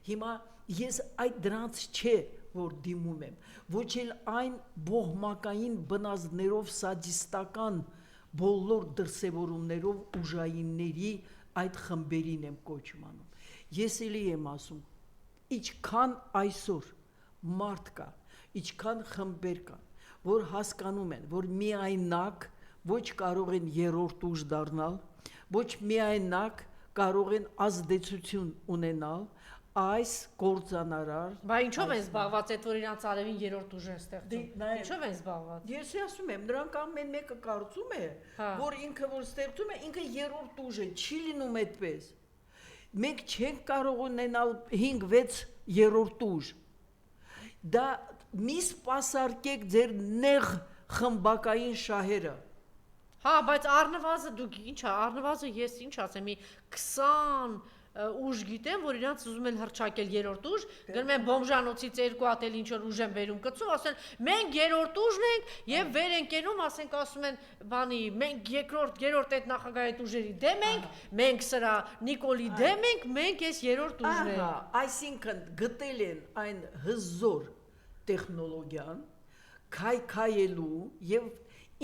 Հիմա ես այդ դրանց չէ, որ դիմում եմ, ոչ էլ այն բողմակային բնազդներով սադիստական բոլոր դրսևորումներով ուժայինների այդ խմբերին եմ կոչում անում։ Ես էլի եմ ասում, ինչքան այսօր մարդ կա, ինչքան խմբեր կան, որ հասկանում են, որ միայնակ ոչ կարող են երրորդ ուժ դառնալ, ոչ միայնակ կարող են ազդեցություն ունենալ այս կործանարար։ Բա ինչով են զբաղված, այդ որ իրանց արևին երրորդ ուժ են ստեղծում։ Ինչով են զբաղված։ Ես ասում եմ, նրանք ամեն մեկը կարծում է, որ ինքը որ ստեղծում է, ինքը երրորդ ուժ է, չի լինում այդպես։ Մենք չենք կարող ունենալ 5-6 երրորդ ուժ։ Դա մի սպասարկեք ձեր նեղ խմբակային շահերը։ Հա, բայց առնվազն դուք ինչ է, առնվազն ես ինչ ասեմ, մի 20 ուժ գիտեմ, որ իրանց ուզում են հռչակել երրորդ ուժ, գնում են բոմժանոցից 2 հատ էլ ինչ որ ուժ են բերում կծում, ասեն մենք երրորդ ուժն ենք եւ վեր են կենում, ասենք ասում են բանի մենք երրորդ այդ նախագահի այդ ուժերի դեմ ենք, մենք սրա Նիկոլի դեմ ենք, մենք էս երրորդ ուժն ենք։ Այսինքն գտել են այն հզոր տեխնոլոգիան քայքայելու եւ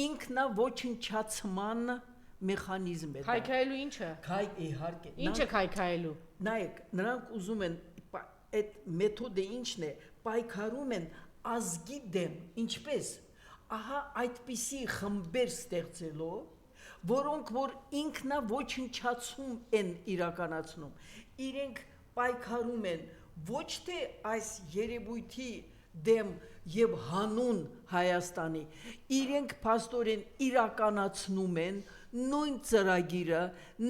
ինքնա ոչնչացման մեխանիզմ է դա։ Քայքայելու ինչը։ Իհարկե։ Ինչը քայքայելու։ Նայեք, նրանք ուզում են այդ մեթոդը ինչն է, պայքարում են ազգի դեմ, ինչպես։ Ահա այդպիսի խմբեր ստեղծելով, որոնք որ ինքնա ոչնչացում են իրականացնում, իրենք պայքարում են ոչ թե այս երևույթի դեմ եւ հանուն Հայաստանի, իրենք փաստորեն իրականացնում են նույն ծրագիրը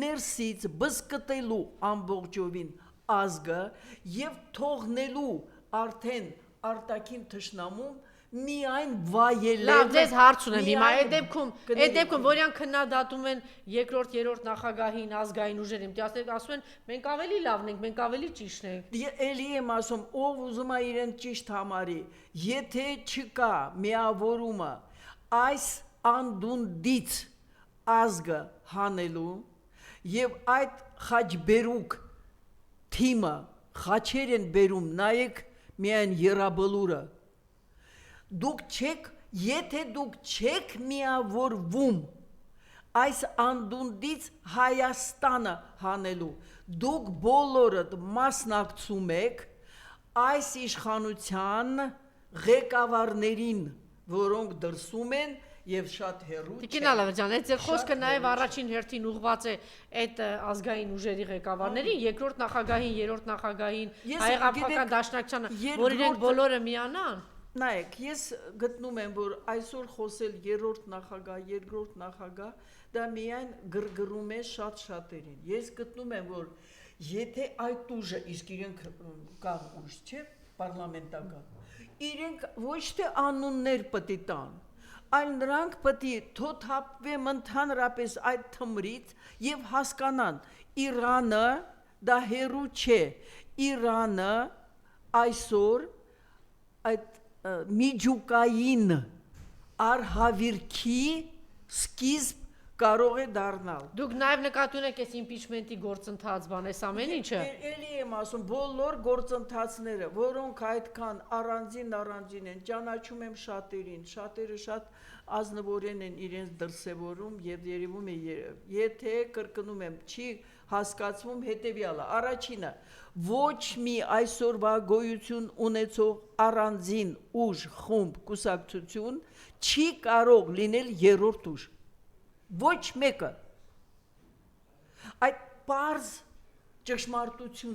ներսից բզկտելու ամբողջովին ազգը եւ թողնելու արդեն արտաքին թշնամում միայն վայելել։ Լավ, ձեզ հարց ունեմ հիմա, այդ դեպքում որյան քննադատում են երկրորդ, երրորդ նախագահին, ազգային ուժերին, ասում են մենք ավելի լավն ենք, մենք ավելի ճիշտ ենք։ Էլի եմ ասում, ով ուզում է իրեն ճիշտ համարի, եթե չկա միավորումը այս անդունդից ազգը հանելու եւ այդ խաչբերուկ թիմը խաչեր են բերում, նայեք միայն Եռաբլուրը, դուք չեք, եթե դուք չեք միավորվում այս անդունդից Հայաստանը հանելու, դուք բոլորդ մասնակցում եք այս իշխանության ղեկավարներին, որոնք դրսում են եւ շատ հեռու չեն։ Տիկին Ալավերդյան, այդ ձեր խոսքը նաեւ առաջին հերթին ուղղված է այդ ազգային ուժերի ղեկավարներին, երկրորդ նախագահին, երրորդ նախագահին, հայեղափոխական դաշնակցությանը, որ իրենք բոլորը միանան։ Նայեք, ես գտնում եմ, որ այսօր խոսել երրորդ նախագահ, երկրորդ նախագահ, դա միայն գրգռում է շատ շատերին։ Ես գտնում եմ, որ եթե այդ ուժը, իսկ իրենք կան ուժ, չէ, պարլամենտական, իրենք ոչ թե անուններ պետք է տան, այլ նրանք պետք է թոթափվեն ընդհանրապես այդ թմրից եւ հասկանան, Իրանը դա հերու չէ, Իրանը այսօր այդ միջուկային արհավիրքի սկիզբ կարող է դառնալ։ Դուք նաև նկատի ունեք այս իմպիչմենտի գործընթաց բան, այս ամեն ինչը։ Էլի եմ ասում, բոլոր գործընթացները, որոնք այդքան առանձին են, ճանաչում եմ շատերին, շատերը շատ ազնվորեն են իրենց դրսևորում եւ երևում է, եթե կրկնում եմ, չի հասկացվում հետեւյալը, առաջինը, ոչ մի այսօրվա գոյություն ունեցող առանձին ուժ, խումբ, կուսակցություն չի կարող լինել երրորդ ուժ։ Ոչ մեկը։ Այդ պարզ ճշմարտություն